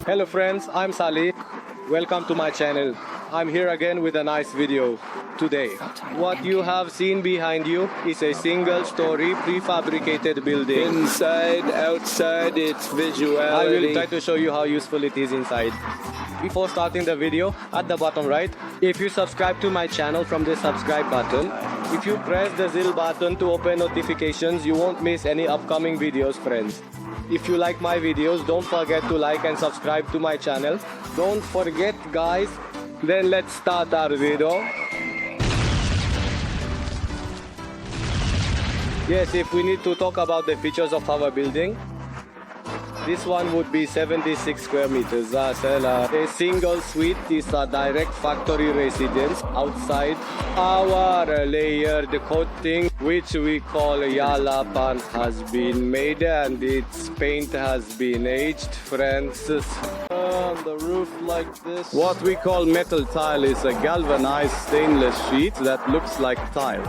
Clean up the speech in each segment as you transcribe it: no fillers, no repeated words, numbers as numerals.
Hello friends, I'm Salih. Welcome to my channel. I'm here again with a nice video today. What you have seen behind you is a single-story prefabricated building. Inside, outside, its visuality. I will try to show you how useful it is inside. Before starting the video, at the bottom right, if you subscribe to my channel from the subscribe button, if you press the bell button to open notifications, you won't miss any upcoming videos, friends. If you like my videos, don't forget to like and subscribe to my channel. Don't forget, guys. Then let's start our video. Yes, if we need to talk about the features of our building, this one would be 76 square meters. A single suite is a direct factory residence. Outside, our layered coating, which we call yellow paint, has been made and its paint has been aged, friends. On the roof like this. What we call metal tile is a galvanized stainless sheet that looks like tile.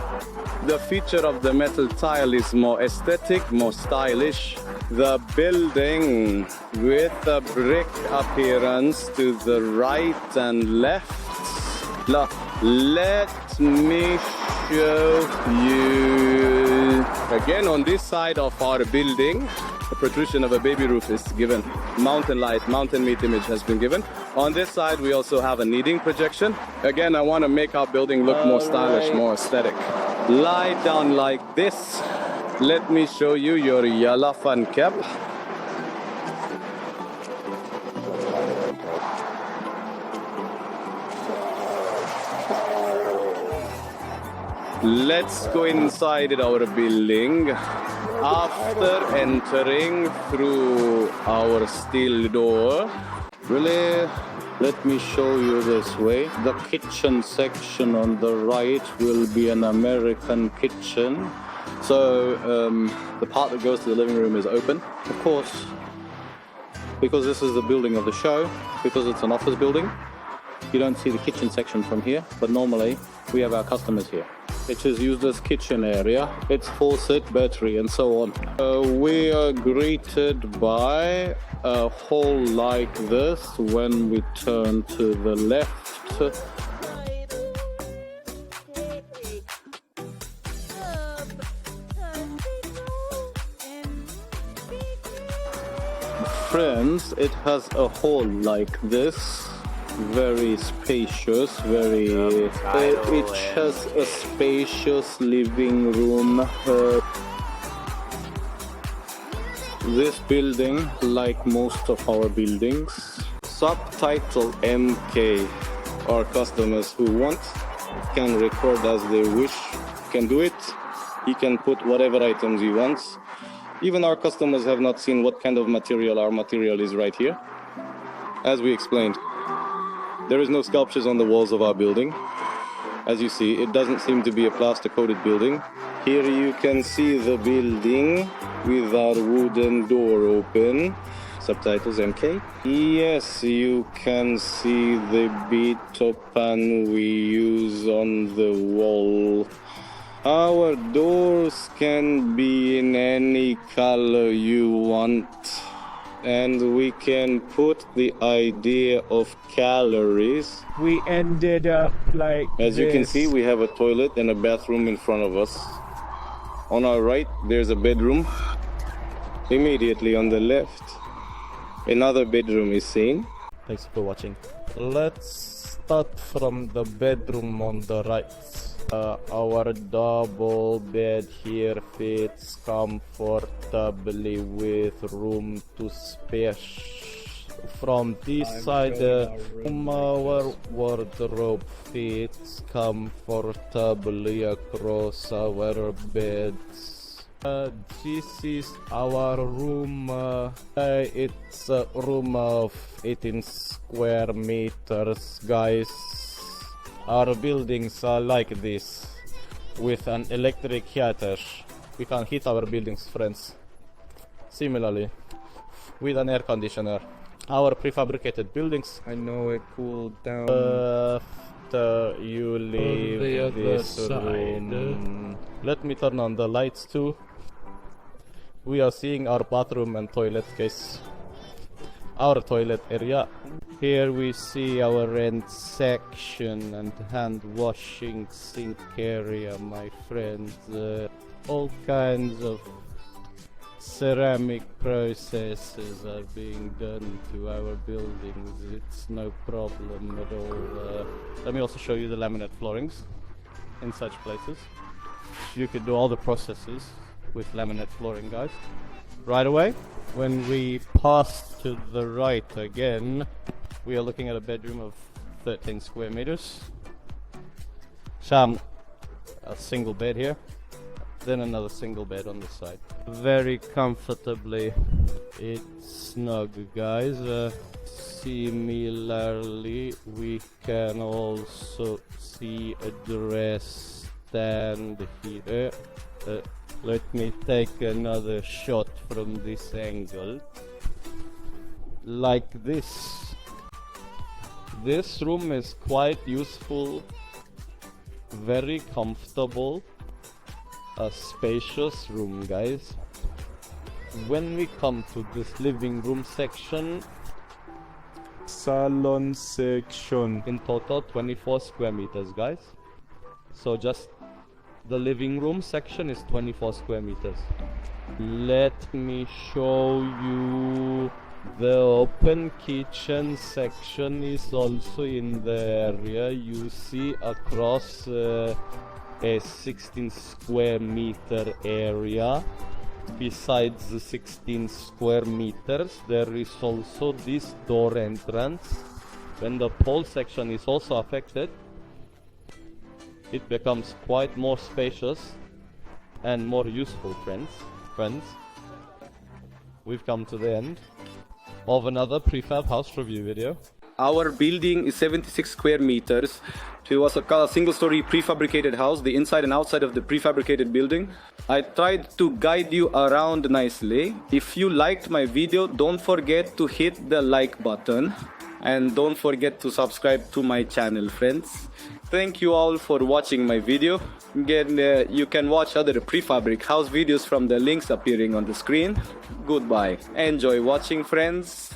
The feature of the metal tile is more aesthetic, more stylish. The building with a brick appearance to the right and left. Let me show you. Again, on this side of our building, a protrusion of a baby roof is given. Mountain light, mountain meat image has been given. On this side, we also have a kneading projection. Again, I want to make our building look more stylish, more aesthetic. Lie down like this. Let me show you your yellow fan cap. Let's go inside our building. After entering through our steel door, really, let me show you this way. The kitchen section on the right will be an American kitchen. So the part that goes to the living room is open. Of course, because this is the building of the show, because it's an office building, you don't see the kitchen section from here, but normally we have our customers here. It is used as kitchen area. It's faucet, battery, and so on. We are greeted by a hall like this when we turn to the left. Friends, it has a hall like this. Very spacious, it has a spacious living room. This building, like most of our buildings, subtitle MK. Our customers who want can record as they wish, can do it. He can put whatever items he wants. Even our customers have not seen what kind of material our material is right here. As we explained, there is no sculptures on the walls of our building. As you see, it doesn't seem to be a plaster-coated building. Here you can see the building with our wooden door open. Subtitles MK. Yes, you can see the bit pan we use on the wall. Our doors can be in any color you want. And we can put the idea of calories. We ended up like As you can see, we have a toilet and a bathroom in front of us. On our right, there's a bedroom. Immediately on the left, another bedroom is seen. Thanks for watching. Let's start from the bedroom on the right. Our double bed here fits comfortably with room to spare. From this side, our wardrobe fits comfortably across our beds. This is our room. It's a room of 18 square meters, guys. Our buildings are like this, with an electric heater. We can heat our buildings, friends. Similarly, with an air conditioner. Our prefabricated buildings. I know it cooled down. After you leave this room, let me turn on the lights too. We are seeing our bathroom and toilet case. our toilet area. Here we see our rent section and hand washing sink area, my friends. All kinds of ceramic processes are being done to our buildings. It's no problem at all. Let me also show you the laminate floorings in such places. You can do all the processes with laminate flooring, guys. Right away, when we pass to the right again, we are looking at a bedroom of 13 square meters. Some a single bed here, then another single bed on the side. Very comfortably, it's snug, guys. Similarly, we can also see a dress stand here. Let me take another shot from this angle. Like this. This room is quite useful, very comfortable, a spacious room, guys. When we come to this living room section, Salon section. in total 24 square meters, guys. So just the living room section is 24 square meters. Let me show you the open kitchen section is also in the area. You see across a 16 square meter area. Besides the 16 square meters, there is also this door entrance. When the pole section is also affected, it becomes quite more spacious and more useful, friends. We've come to the end of another prefab house review video. Our building is 76 square meters. It was a single-story prefabricated house, the inside and outside of the prefabricated building. I tried to guide you around nicely. If you liked my video, don't forget to hit the like button. And don't forget to subscribe to my channel, friends. Thank you all for watching my video. Again, you can watch other prefabric house videos from the links appearing on the screen. Goodbye. Enjoy watching, friends.